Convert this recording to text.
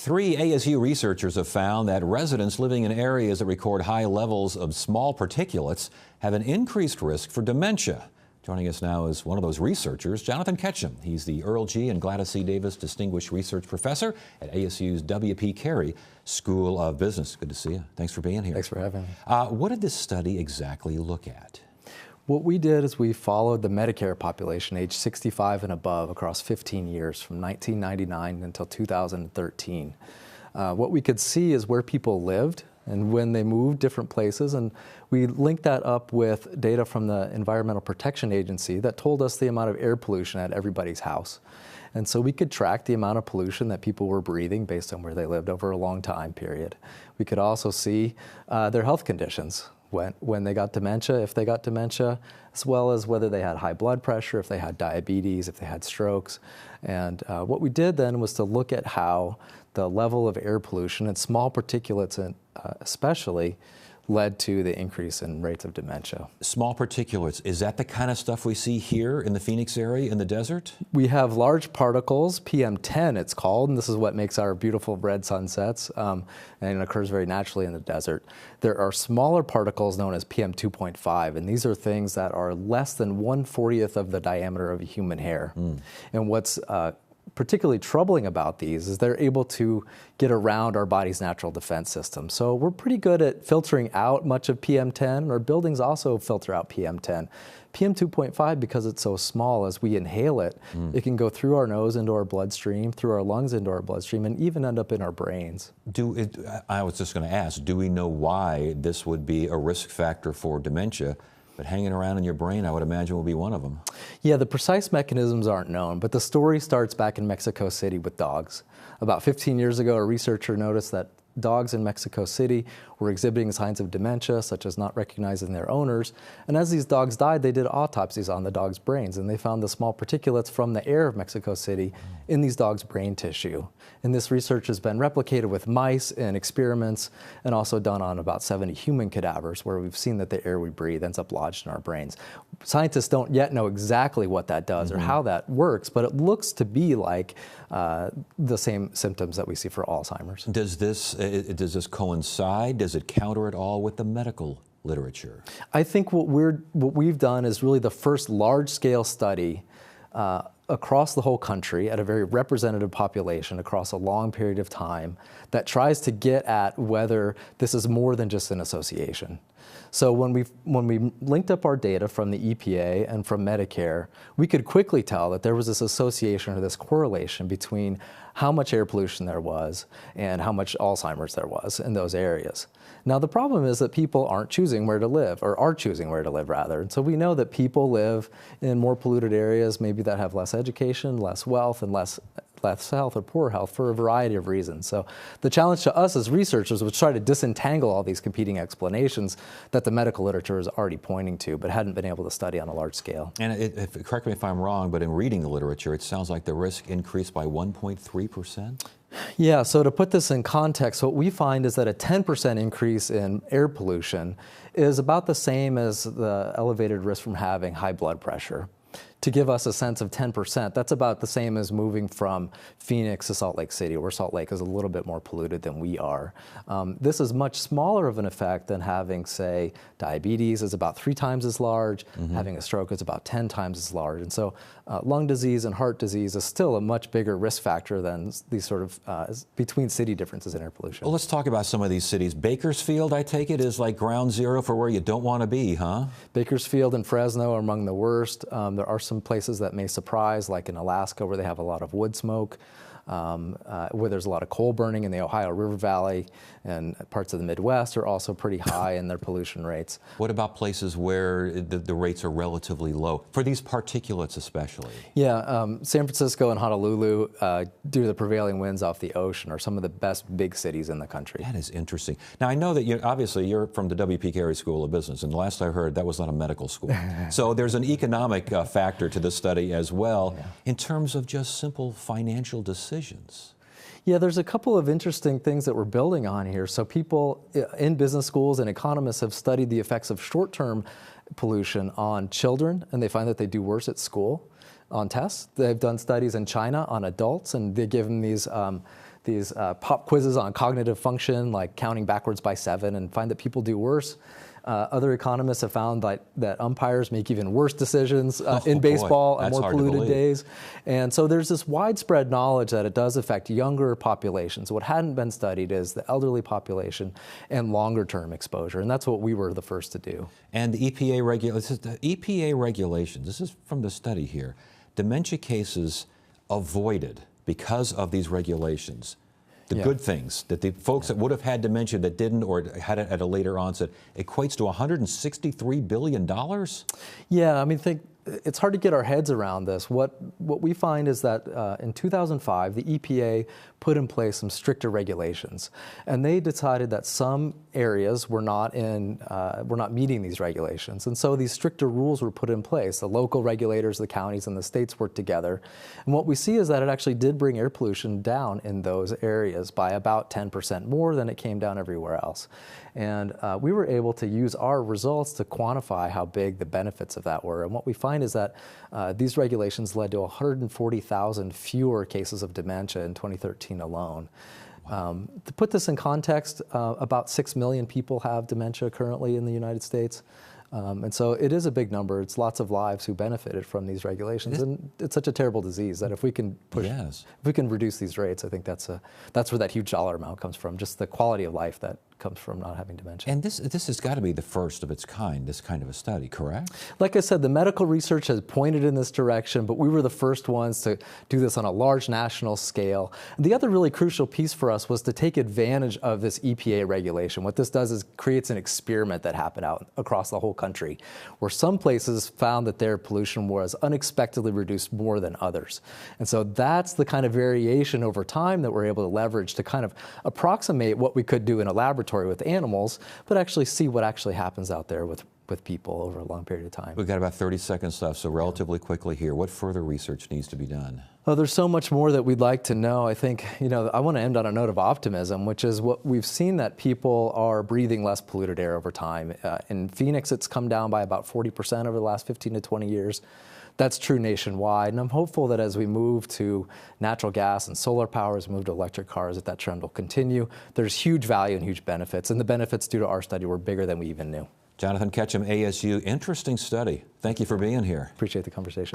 3 ASU researchers have found that residents living in areas that record high levels of small particulates have an increased risk for dementia. Joining us now is one of those researchers, Jonathan Ketchum. He's the Earl G. and Gladys C. Davis Distinguished Research Professor at ASU's W.P. Carey School of Business. Good to see you. Thanks for being here. Thanks for having me. What did this study exactly look at? What we did is we followed the Medicare population, age 65 and above, across 15 years, from 1999 until 2013. What we could see is where people lived and when they moved different places, and we linked that up with data from the Environmental Protection Agency that told us the amount of air pollution at everybody's house. And so we could track the amount of pollution that people were breathing based on where they lived over a long time period. We could also see their health conditions, when they got dementia, if they got dementia, as well as whether they had high blood pressure, if they had diabetes, if they had strokes. And what we did then was to look at how the level of air pollution and small particulates especially led to the increase in rates of dementia. Small particulates, is that the kind of stuff we see here in the Phoenix area in the desert? We have large particles, PM10 it's called, and this is what makes our beautiful red sunsets, and it occurs very naturally in the desert. There are smaller particles known as PM2.5, and these are things that are less than 1/40th of the diameter of a human hair. And what's particularly troubling about these is they're able to get around our body's natural defense system. So we're pretty good at filtering out much of PM10. Our buildings also filter out PM10. PM2.5, because it's so small, as we inhale it, it can go through our nose into our bloodstream, through our lungs into our bloodstream, and even end up in our brains. I was just going to ask, do we know why this would be a risk factor for dementia? But hanging around in your brain, I would imagine, will be one of them. Yeah, the precise mechanisms aren't known, but the story starts back in Mexico City with dogs. About 15 years ago, a researcher noticed that dogs in Mexico City were exhibiting signs of dementia, such as not recognizing their owners. And as these dogs died, they did autopsies on the dogs' brains, and they found the small particulates from the air of Mexico City in these dogs' brain tissue. And this research has been replicated with mice in experiments and also done on about 70 human cadavers, where we've seen that the air we breathe ends up lodged in our brains. Scientists don't yet know exactly what that does or how that works, but it looks to be like the same symptoms that we see for Alzheimer's. Does this coincide? Does it counter at all with the medical literature? I think what we've done is really the first large-scale study across the whole country at a very representative population across a long period of time that tries to get at whether this is more than just an association. So when we linked up our data from the EPA and from Medicare, we could quickly tell that there was this association or this correlation between how much air pollution there was and how much Alzheimer's there was in those areas. Now the problem is that people aren't choosing where to live, or are choosing where to live rather. And so we know that people live in more polluted areas, maybe that have less education, less wealth, and less health or poor health for a variety of reasons. So the challenge to us as researchers was try to disentangle all these competing explanations that the medical literature is already pointing to, but hadn't been able to study on a large scale. And correct me if I'm wrong, but in reading the literature, it sounds like the risk increased by 1.3%? Yeah, so to put this in context, what we find is that a 10% increase in air pollution is about the same as the elevated risk from having high blood pressure. To give us a sense of 10%, that's about the same as moving from Phoenix to Salt Lake City, where Salt Lake is a little bit more polluted than we are. This is much smaller of an effect than having, say, diabetes is about 3 times as large, having a stroke is about 10 times as large. And so lung disease and heart disease is still a much bigger risk factor than these sort of between city differences in air pollution. Well, let's talk about some of these cities. Bakersfield, I take it, is like ground zero for where you don't want to be, huh? Bakersfield and Fresno are among the worst. There are some places that may surprise, like in Alaska, where they have a lot of wood smoke, where there's a lot of coal burning in the Ohio River Valley, and parts of the Midwest are also pretty high in their pollution rates. What about places where the rates are relatively low, for these particulates especially? Yeah, San Francisco and Honolulu, due to the prevailing winds off the ocean, are some of the best big cities in the country. That is interesting. Now, I know that obviously you're from the W.P. Carey School of Business, and last I heard, that was not a medical school. So there's an economic factor to this study as well, in terms of just simple financial decisions. Yeah, there's a couple of interesting things that we're building on here. So people in business schools and economists have studied the effects of short-term pollution on children, and they find that they do worse at school on tests. They've done studies in China on adults, and they give them these these pop quizzes on cognitive function, like counting backwards by 7, and find that people do worse. Other economists have found that umpires make even worse decisions in baseball on more polluted days. And so there's this widespread knowledge that it does affect younger populations. What hadn't been studied is the elderly population and longer-term exposure, and that's what we were the first to do. And the EPA regulations, this is from the study here, dementia cases avoided because of these regulations. The good things, that the folks that would have had dementia that didn't or had it at a later onset, equates to $163 billion? Yeah, I mean, it's hard to get our heads around this. What we find is that in 2005, the EPA put in place some stricter regulations, and they decided that some areas were not meeting these regulations, and so these stricter rules were put in place. The local regulators, the counties, and the states worked together, and what we see is that it actually did bring air pollution down in those areas by about 10% more than it came down everywhere else. And we were able to use our results to quantify how big the benefits of that were. And what we find is that these regulations led to 140,000 fewer cases of dementia in 2013 alone. To put this in context, about 6 million people have dementia currently in the United States. And so it is a big number. It's lots of lives who benefited from these regulations, and it's such a terrible disease that if we can if we can reduce these rates, I think that's where that huge dollar amount comes from, just the quality of life that comes from not having dementia. And this has got to be the first of its kind, this kind of a study, correct? Like I said, the medical research has pointed in this direction, but we were the first ones to do this on a large national scale. And the other really crucial piece for us was to take advantage of this EPA regulation. What this does is creates an experiment that happened out across the whole country, where some places found that their pollution was unexpectedly reduced more than others. And so that's the kind of variation over time that we're able to leverage to kind of approximate what we could do in a laboratory with animals, but actually see what actually happens out there with people over a long period of time. We've got about 30 seconds left, so relatively quickly here, what further research needs to be done? Oh, there's so much more that we'd like to know. I think, I want to end on a note of optimism, which is what we've seen, that people are breathing less polluted air over time. In Phoenix, it's come down by about 40% over the last 15 to 20 years. That's true nationwide, and I'm hopeful that as we move to natural gas and solar power, as we move to electric cars, that trend will continue. There's huge value and huge benefits, and the benefits due to our study were bigger than we even knew. Jonathan Ketchum, ASU, interesting study. Thank you for being here. Appreciate the conversation.